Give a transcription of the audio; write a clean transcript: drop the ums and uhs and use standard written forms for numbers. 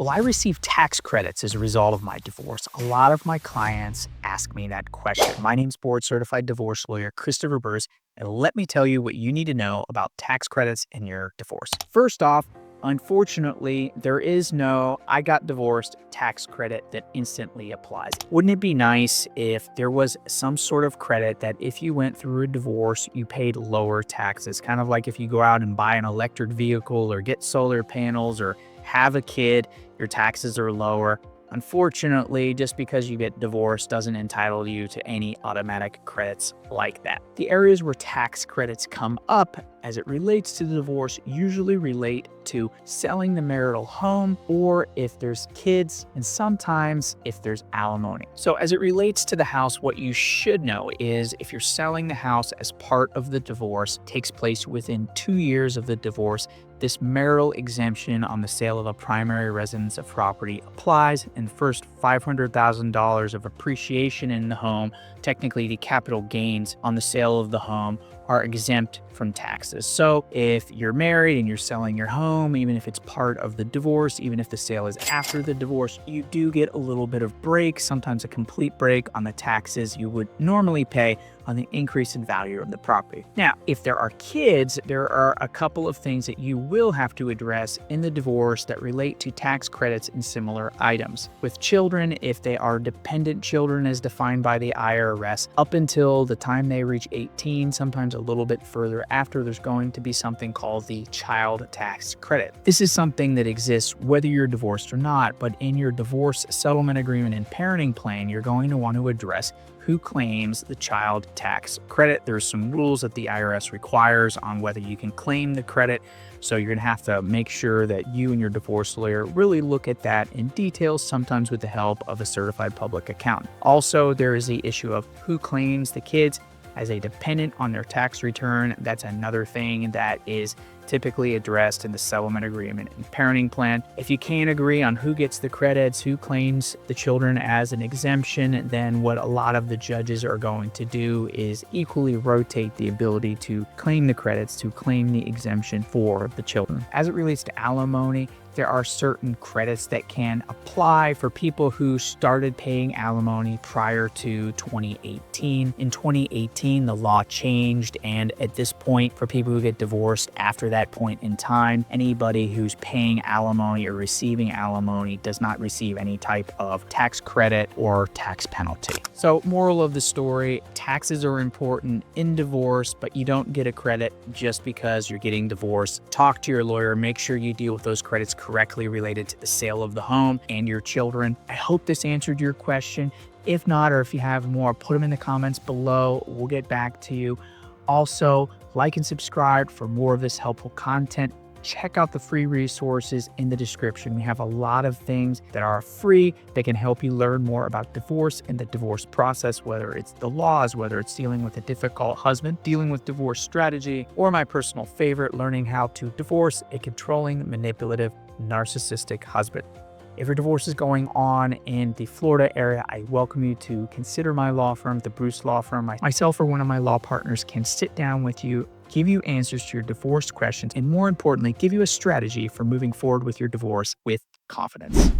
Will I receive tax credits as a result of my divorce? A lot of my clients ask me that question. My name's board certified divorce lawyer Christopher Burrs, and let me tell you what you need to know about tax credits in your divorce. First off, unfortunately, there is no I got divorced tax credit that instantly applies. Wouldn't it be nice if there was some sort of credit that if you went through a divorce, you paid lower taxes? Kind of like if you go out and buy an electric vehicle or get solar panels or have a kid, your taxes are lower. Unfortunately, just because you get divorced doesn't entitle you to any automatic credits like that. The areas where tax credits come up as it relates to the divorce usually relate to selling the marital home, or if there's kids, and sometimes if there's alimony. So as it relates to the house, what you should know is if you're selling the house as part of the divorce, takes place within 2 years of the divorce, this marital exemption on the sale of a primary residence of property applies, and the first $500,000 of appreciation in the home, technically the capital gains on the sale of the home, are exempt from taxes. So if you're married and you're selling your home, even if it's part of the divorce, even if the sale is after the divorce, you do get a little bit of break, sometimes a complete break on the taxes you would normally pay on the increase in value of the property. Now, if there are kids, there are a couple of things that you will have to address in the divorce that relate to tax credits and similar items. With children, if they are dependent children as defined by the IRS, up until the time they reach 18, sometimes a little bit further after, there's going to be something called the child tax credit. This is something that exists whether you're divorced or not, but in your divorce settlement agreement and parenting plan, you're going to want to address who claims the child tax credit. There's some rules that the IRS requires on whether you can claim the credit. So you're gonna have to make sure that you and your divorce lawyer really look at that in detail, sometimes with the help of a certified public accountant. Also, there is the issue of who claims the kids as a dependent on their tax return. That's another thing that is typically addressed in the settlement agreement and parenting plan. If you can't agree on who gets the credits, who claims the children as an exemption, then what a lot of the judges are going to do is equally rotate the ability to claim the credits, to claim the exemption for the children. As it relates to alimony, there are certain credits that can apply for people who started paying alimony prior to 2018. In 2018, the law changed, and at this point, for people who get divorced after that point in time, anybody who's paying alimony or receiving alimony does not receive any type of tax credit or tax penalty. So, moral of the story, taxes are important in divorce, but you don't get a credit just because you're getting divorced. Talk to your lawyer, make sure you deal with those credits correctly related to the sale of the home and your children. I hope this answered your question. If not, or if you have more, put them in the comments below. We'll get back to you. Also, like and subscribe for more of this helpful content. Check out the free resources in the description. We have a lot of things that are free that can help you learn more about divorce and the divorce process, whether it's the laws, whether it's dealing with a difficult husband, dealing with divorce strategy, or my personal favorite, learning how to divorce a controlling, manipulative, narcissistic husband. If your divorce is going on in the Florida area, I welcome you to consider my law firm, the Bruce Law Firm. Myself or one of my law partners can sit down with you, give you answers to your divorce questions, and more importantly, give you a strategy for moving forward with your divorce with confidence.